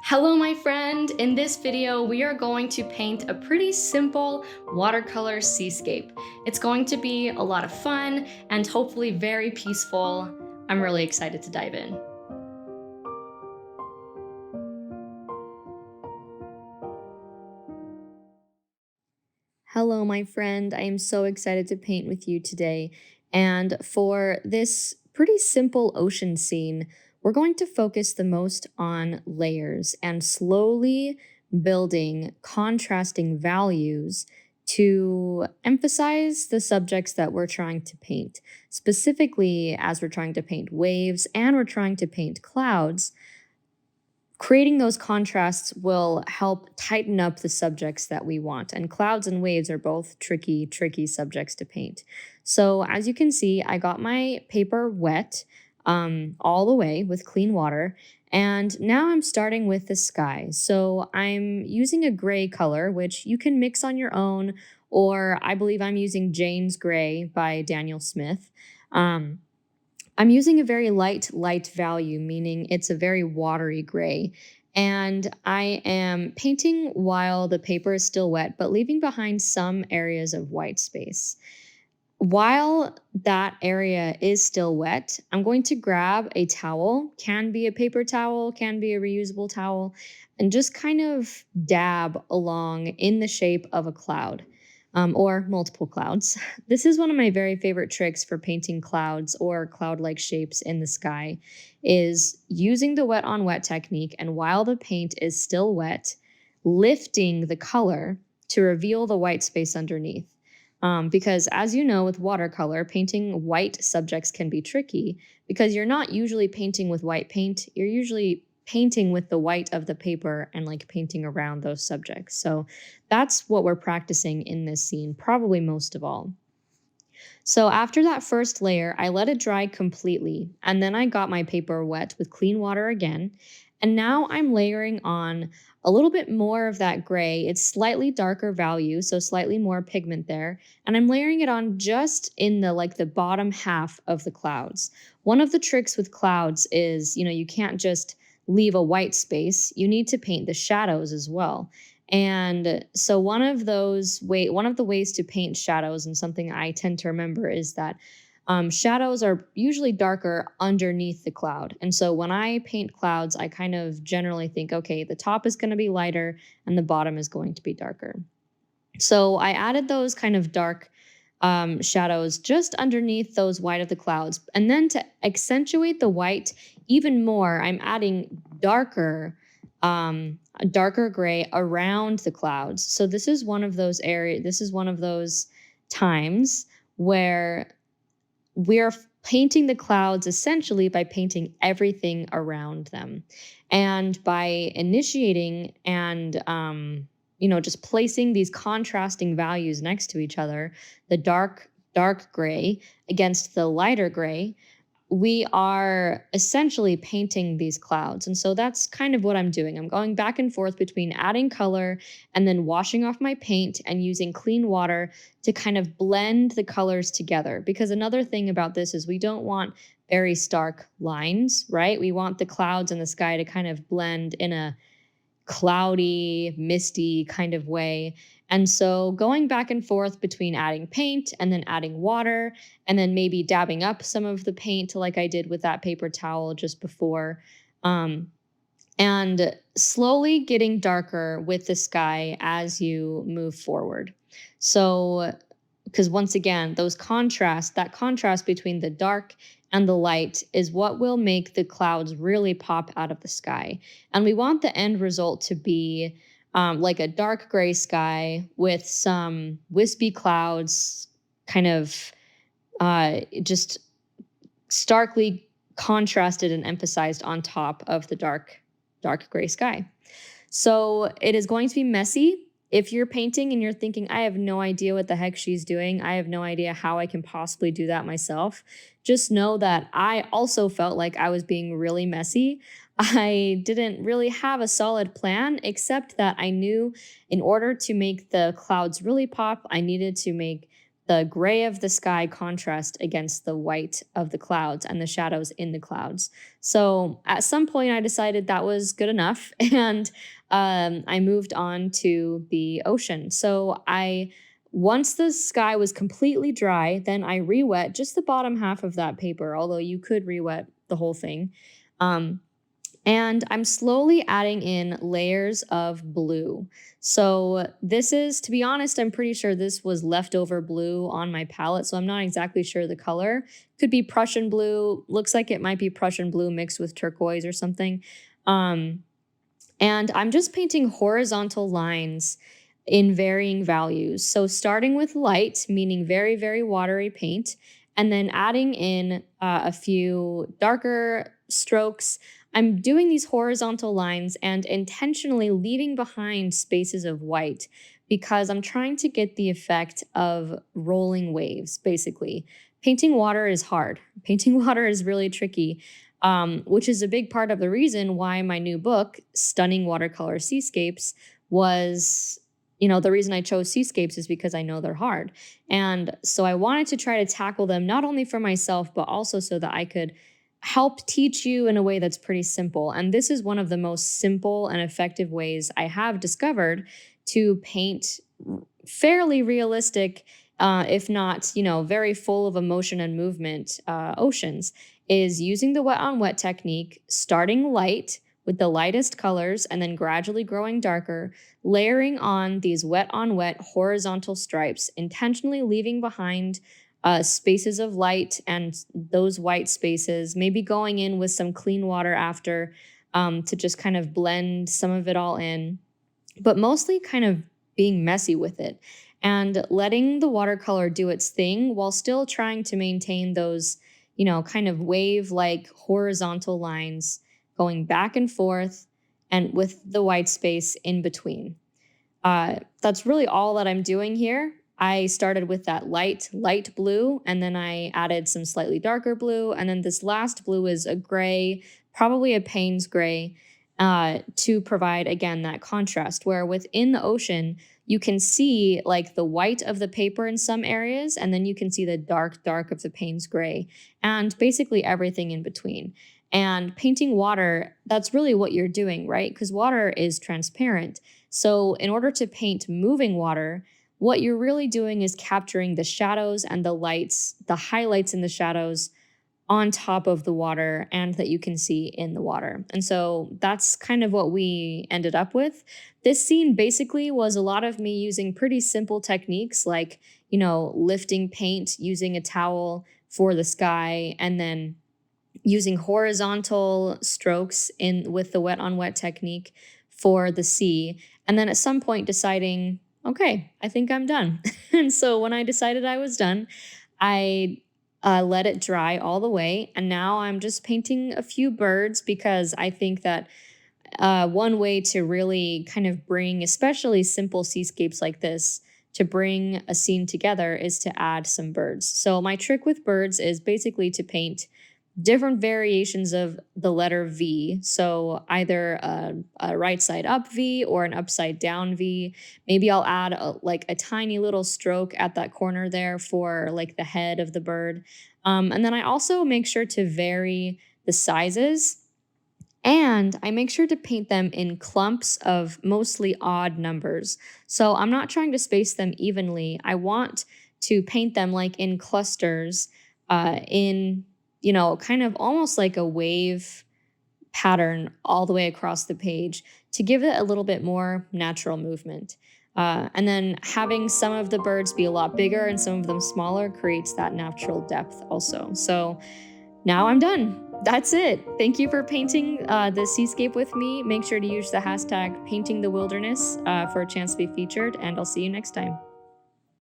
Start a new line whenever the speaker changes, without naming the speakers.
Hello, my friend. In this video, we are going to paint a pretty simple watercolor seascape. It's going to be a lot of fun and hopefully very peaceful. I'm really excited to dive in. Hello, my friend. I am so excited to paint with you today. And for this pretty simple ocean scene, we're going to focus the most on layers and slowly building contrasting values to emphasize the subjects that we're trying to paint. Specifically, as we're trying to paint waves and we're trying to paint clouds, creating those contrasts will help tighten up the subjects that we want. And clouds and waves are both tricky subjects to paint. So as you can see, I got my paper wet all the way with clean water. And now I'm starting with the sky. So I'm using a gray color, which you can mix on your own, or I believe I'm using Jane's Gray by Daniel Smith. Um, I'm using a very light value, meaning it's a very watery gray. And I am painting while the paper is still wet, but leaving behind some areas of white space. While that area is still wet, I'm going to grab a towel, can be a paper towel, can be a reusable towel, and just kind of dab along in the shape of a cloud or multiple clouds. This is one of my very favorite tricks for painting clouds or cloud-like shapes in the sky is using the wet on wet technique, and while the paint is still wet, lifting the color to reveal the white space underneath. Because as you know, with watercolor, painting white subjects can be tricky because you're not usually painting with white paint. You're usually painting with the white of the paper and like painting around those subjects. So that's what we're practicing in this scene, probably most of all. So after that first layer, I let it dry completely, and then I got my paper wet with clean water again. And now I'm layering on a little bit more of that gray. It's slightly darker value, so slightly more pigment there. And I'm layering it on just in the bottom half of the clouds. One of the tricks with clouds is, you can't just leave a white space. You need to paint the shadows as well. And so one of the ways to paint shadows, and something I tend to remember, is that shadows are usually darker underneath the cloud. And so when I paint clouds, I kind of generally think, okay, the top is going to be lighter and the bottom is going to be darker. So I added those kind of dark shadows just underneath those white of the clouds. And then to accentuate the white even more, I'm adding a darker gray around the clouds. So this is one of those times where we're painting the clouds essentially by painting everything around them. And by initiating and just placing these contrasting values next to each other, the dark gray against the lighter gray, we are essentially painting these clouds. And so that's kind of what I'm doing. I'm going back and forth between adding color and then washing off my paint and using clean water to kind of blend the colors together. Because another thing about this is we don't want very stark lines, right? We want the clouds and the sky to kind of blend in a cloudy, misty kind of way. And so going back and forth between adding paint and then adding water and then maybe dabbing up some of the paint like I did with that paper towel just before. Um, and slowly getting darker with the sky as you move forward. So, because once again, that contrast between the dark and the light is what will make the clouds really pop out of the sky. And we want the end result to be like a dark gray sky with some wispy clouds kind of just starkly contrasted and emphasized on top of the dark gray sky. So it is going to be messy. If you're painting and you're thinking, I have no idea what the heck she's doing, I have no idea how I can possibly do that myself, just know that I also felt like I was being really messy. I didn't really have a solid plan, except that I knew in order to make the clouds really pop, I needed to make the gray of the sky contrast against the white of the clouds and the shadows in the clouds. So at some point, I decided that was good enough, and I moved on to the ocean. So once the sky was completely dry, then I re-wet just the bottom half of that paper, although you could re-wet the whole thing. Um, and I'm slowly adding in layers of blue. So this is, to be honest, I'm pretty sure this was leftover blue on my palette. So I'm not exactly sure the color. Could be Prussian blue. Looks like it might be Prussian blue mixed with turquoise or something. Um, and I'm just painting horizontal lines in varying values. So starting with light, meaning very, very watery paint, and then adding in a few darker strokes. I'm doing these horizontal lines and intentionally leaving behind spaces of white because I'm trying to get the effect of rolling waves, basically. Painting water is hard. Painting water is really tricky, which is a big part of the reason why my new book, Stunning Watercolor Seascapes, was, the reason I chose seascapes is because I know they're hard. And so I wanted to try to tackle them not only for myself, but also so that I could help teach you in a way that's pretty simple. And this is one of the most simple and effective ways I have discovered to paint fairly realistic, if not, very full of emotion and movement oceans, is using the wet on wet technique, starting light with the lightest colors and then gradually growing darker, layering on these wet on wet horizontal stripes, intentionally leaving behind spaces of light and those white spaces, maybe going in with some clean water after, to just kind of blend some of it all in, but mostly kind of being messy with it and letting the watercolor do its thing while still trying to maintain those, kind of wave like horizontal lines going back and forth and with the white space in between. That's really all that I'm doing here. I started with that light blue, and then I added some slightly darker blue. And then this last blue is a gray, probably a Payne's gray, to provide, again, that contrast where within the ocean, you can see like the white of the paper in some areas, and then you can see the dark of the Payne's gray, and basically everything in between. And painting water, that's really what you're doing, right? Because water is transparent. So, in order to paint moving water, what you're really doing is capturing the shadows and the lights, the highlights in the shadows on top of the water and that you can see in the water. And so that's kind of what we ended up with. This scene basically was a lot of me using pretty simple techniques like, lifting paint, using a towel for the sky, and then using horizontal strokes in with the wet on wet technique for the sea. And then at some point deciding, okay, I think I'm done. And so when I decided I was done, I let it dry all the way. And now I'm just painting a few birds because I think that one way to really kind of bring, especially simple seascapes like this, to bring a scene together is to add some birds. So my trick with birds is basically to paint different variations of the letter V. So either a right side up V or an upside down V. Maybe I'll add like a tiny little stroke at that corner there for like the head of the bird. And then I also make sure to vary the sizes, and I make sure to paint them in clumps of mostly odd numbers. So I'm not trying to space them evenly. I want to paint them like in clusters, in, kind of almost like a wave pattern all the way across the page to give it a little bit more natural movement. And then having some of the birds be a lot bigger and some of them smaller creates that natural depth also. So now I'm done. That's it. Thank you for painting the seascape with me. Make sure to use the hashtag painting the wilderness for a chance to be featured, and I'll see you next time.